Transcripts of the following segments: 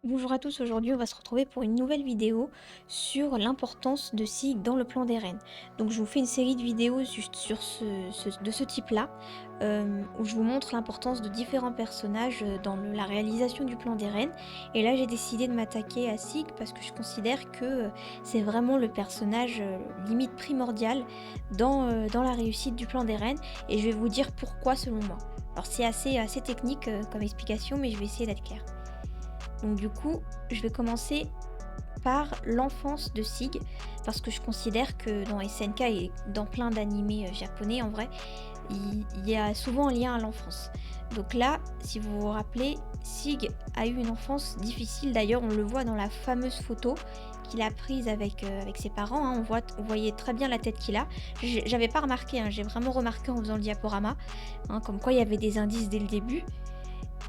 Bonjour à tous, aujourd'hui on va se retrouver pour une nouvelle vidéo sur l'importance de Sig dans le plan des reines. Donc je vous fais une série de vidéos juste sur de ce type-là, où je vous montre l'importance de différents personnages dans la réalisation du plan des reines. Et là j'ai décidé de m'attaquer à Sig parce que je considère que c'est vraiment le personnage limite primordial dans la réussite du plan des reines. Et je vais vous dire pourquoi selon moi. Alors c'est assez technique comme explication, mais je vais essayer d'être claire. Donc du coup, je vais commencer par l'enfance de Sig, parce que je considère que dans SNK et dans plein d'animés japonais en vrai, il y a souvent un lien à l'enfance. Donc là, si vous vous rappelez, Sig a eu une enfance difficile, d'ailleurs on le voit dans la fameuse photo qu'il a prise avec ses parents, hein. On voyait très bien la tête qu'il a. J'avais pas remarqué, hein, j'ai vraiment remarqué en faisant le diaporama, hein, comme quoi il y avait des indices dès le début.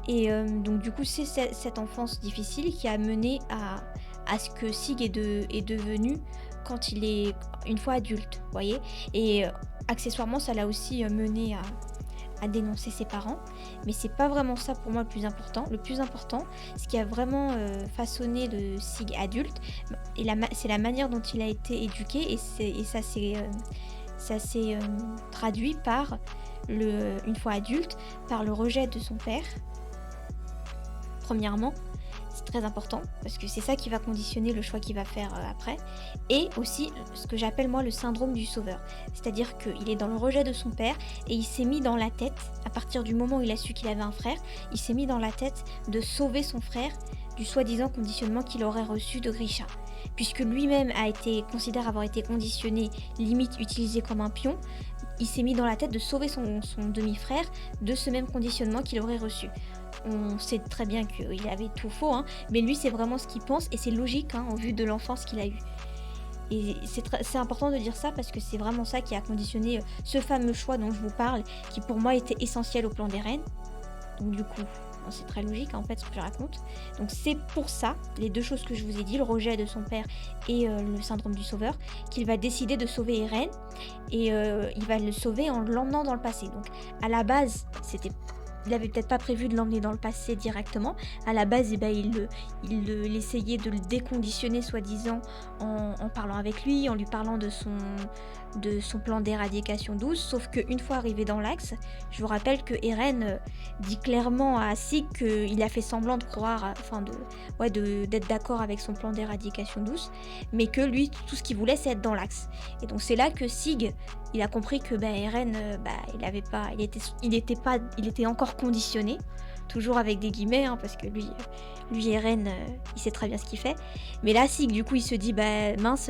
Et donc du coup, c'est cette enfance difficile qui a mené à ce que Sig est devenu quand il est une fois adulte, vous voyez. Et accessoirement, ça l'a aussi mené à dénoncer ses parents. Mais c'est pas vraiment ça pour moi le plus important. Le plus important, ce qui a vraiment façonné le Sig adulte, c'est la manière dont il a été éduqué. Et ça s'est traduit par, une fois adulte, par le rejet de son père. Premièrement, c'est très important parce que c'est ça qui va conditionner le choix qu'il va faire après. Et aussi ce que j'appelle moi le syndrome du sauveur. C'est-à-dire qu'il est dans le rejet de son père et il s'est mis dans la tête, à partir du moment où il a su qu'il avait un frère, il s'est mis dans la tête de sauver son frère du soi-disant conditionnement qu'il aurait reçu de Grisha. Puisque lui-même considère avoir été conditionné, limite utilisé comme un pion, il s'est mis dans la tête de sauver son demi-frère de ce même conditionnement qu'il aurait reçu. On sait très bien qu'il avait tout faux, hein, mais lui c'est vraiment ce qu'il pense et c'est logique, hein, en vue de l'enfance qu'il a eue. Et c'est important de dire ça parce que c'est vraiment ça qui a conditionné ce fameux choix dont je vous parle, qui pour moi était essentiel au plan des reines. Donc du coup, c'est très logique en fait ce que je raconte. Donc c'est pour ça, les deux choses que je vous ai dit, le rejet de son père et le syndrome du sauveur, qu'il va décider de sauver Eren. Et il va le sauver en l'emmenant dans le passé. Donc à la base, il avait peut-être pas prévu de l'emmener dans le passé directement. À la base, il essayait de le déconditionner, soi-disant, en parlant avec lui, en lui parlant de son plan d'éradication douce. Sauf qu'une fois arrivé dans l'axe, je vous rappelle que Eren dit clairement à Sig qu'il a fait semblant de croire, d'être d'accord avec son plan d'éradication douce, mais que lui, tout ce qu'il voulait, c'est être dans l'axe. Et donc c'est là que Sig, il a compris que Eren, il était encore conditionné, toujours avec des guillemets, hein, parce que lui Eren, il sait très bien ce qu'il fait. Mais là, Sig, du coup, il se dit, mince,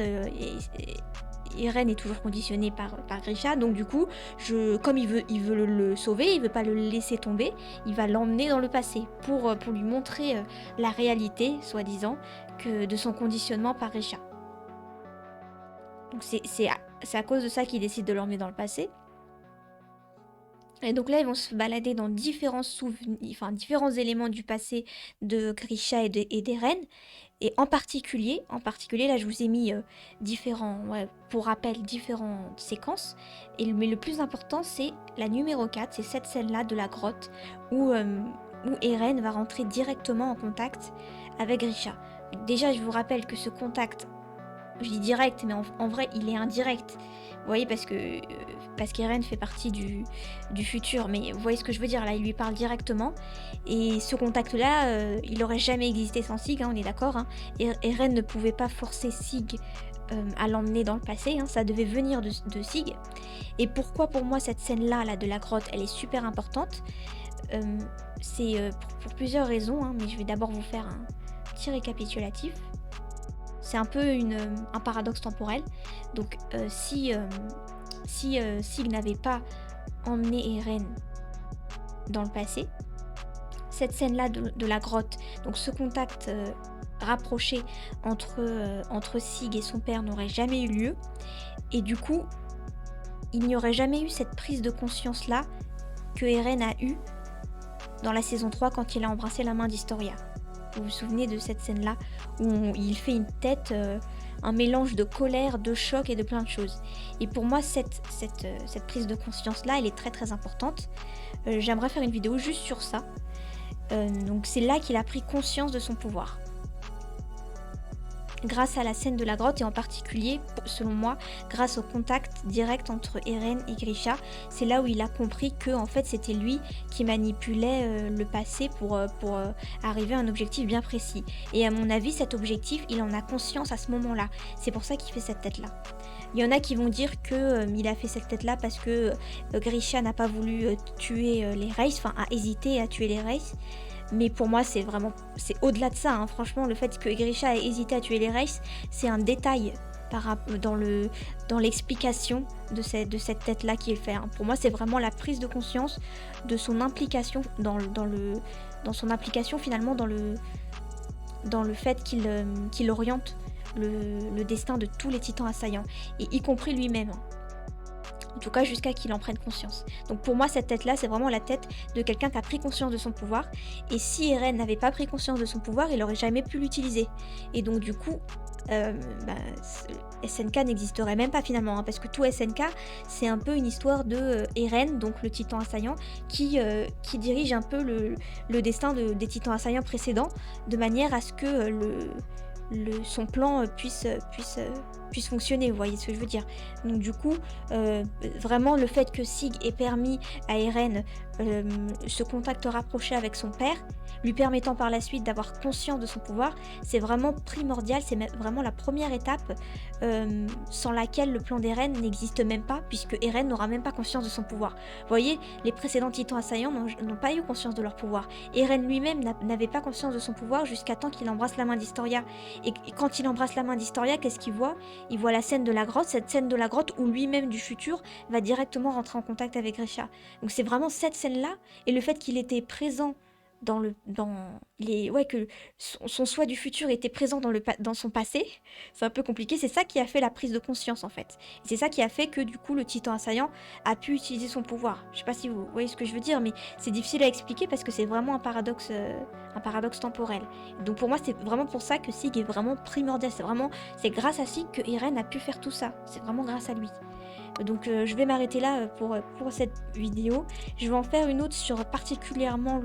Eren est toujours conditionné par Grisha, donc du coup, comme il veut le sauver, il veut pas le laisser tomber, il va l'emmener dans le passé pour lui montrer la réalité, soi-disant, de son conditionnement par Grisha. Donc c'est à cause de ça qu'il décide de l'emmener dans le passé. Et donc là, ils vont se balader dans différents éléments du passé de Grisha et d'Eren. Et en particulier, là, je vous ai mis pour rappel, différentes séquences. Mais le plus important, c'est la numéro 4, c'est cette scène-là de la grotte où Eren va rentrer directement en contact avec Grisha. Déjà, je vous rappelle que ce contact, je dis direct, mais en vrai, il est indirect. Vous voyez, parce qu'Eren fait partie du futur, mais vous voyez ce que je veux dire, là, il lui parle directement. Et ce contact-là, il n'aurait jamais existé sans Sig, hein, on est d'accord, hein. Eren ne pouvait pas forcer Sig à l'emmener dans le passé, hein, ça devait venir de Sig. Et pourquoi pour moi cette scène-là là, de la grotte, elle est super importante, c'est pour plusieurs raisons, hein, mais je vais d'abord vous faire un petit récapitulatif. C'est un peu un paradoxe temporel. Donc si Sig n'avait pas emmené Eren dans le passé, cette scène-là de la grotte, donc ce contact rapproché entre Sig et son père n'aurait jamais eu lieu. Et du coup, il n'y aurait jamais eu cette prise de conscience-là que Eren a eue dans la saison 3 quand il a embrassé la main d'Historia. Vous vous souvenez de cette scène-là où il fait une tête, un mélange de colère, de choc et de plein de choses. Et pour moi, cette prise de conscience-là, elle est très très importante. J'aimerais faire une vidéo juste sur ça. Donc c'est là qu'il a pris conscience de son pouvoir. grâce à la scène de la grotte et en particulier, selon moi, grâce au contact direct entre Eren et Grisha. C'est là où il a compris que en fait c'était lui qui manipulait le passé pour arriver à un objectif bien précis. Et à mon avis, cet objectif, il en a conscience à ce moment-là. C'est pour ça qu'il fait cette tête-là. Il y en a qui vont dire que il a fait cette tête-là parce que Grisha n'a pas voulu tuer les Wraiths, enfin a hésité à tuer les Wraiths. Mais pour moi, c'est au-delà de ça. Hein. Franchement, le fait que Grisha ait hésité à tuer les Wraiths, c'est un détail dans l'explication de cette tête-là qu'il fait. Hein. Pour moi, c'est vraiment la prise de conscience de son implication dans son implication finalement dans le fait qu'il oriente le destin de tous les titans assaillants, et y compris lui-même. Hein. En tout cas, jusqu'à qu'il en prenne conscience. Donc pour moi, cette tête-là, c'est vraiment la tête de quelqu'un qui a pris conscience de son pouvoir. Et si Eren n'avait pas pris conscience de son pouvoir, il n'aurait jamais pu l'utiliser. Et donc du coup, SNK n'existerait même pas finalement. Hein, parce que tout SNK, c'est un peu une histoire de Eren, donc le titan assaillant, qui dirige un peu le destin des titans assaillants précédents, de manière à ce que son plan puisse fonctionner, vous voyez ce que je veux dire. Donc du coup, vraiment le fait que Sig ait permis à Eren ce contact rapproché avec son père, lui permettant par la suite d'avoir conscience de son pouvoir, c'est vraiment primordial, c'est vraiment la première étape sans laquelle le plan d'Eren n'existe même pas, puisque Eren n'aura même pas conscience de son pouvoir. Vous voyez, les précédents titans assaillants n'ont pas eu conscience de leur pouvoir. Eren lui-même n'avait pas conscience de son pouvoir jusqu'à temps qu'il embrasse la main d'Historia. Et quand il embrasse la main d'Historia, qu'est-ce qu'il voit ? Il voit la scène de la grotte, cette scène de la grotte où lui-même du futur va directement rentrer en contact avec Grisha. Donc c'est vraiment cette scène-là, et le fait qu'il était présent que son soi du futur était présent dans son passé, c'est un peu compliqué, c'est ça qui a fait la prise de conscience en fait. Et c'est ça qui a fait que du coup le titan assaillant a pu utiliser son pouvoir. Je sais pas si vous voyez ce que je veux dire, mais c'est difficile à expliquer parce que c'est vraiment un paradoxe temporel. Donc pour moi c'est vraiment pour ça que Sig est vraiment primordial, c'est grâce à Sig que Eren a pu faire tout ça, c'est vraiment grâce à lui. Donc je vais m'arrêter là pour cette vidéo. Je vais en faire une autre sur particulièrement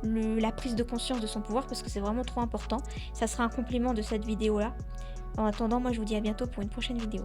la prise de conscience de son pouvoir parce que c'est vraiment trop important. Ça sera un complément de cette vidéo là. En attendant, moi je vous dis à bientôt pour une prochaine vidéo.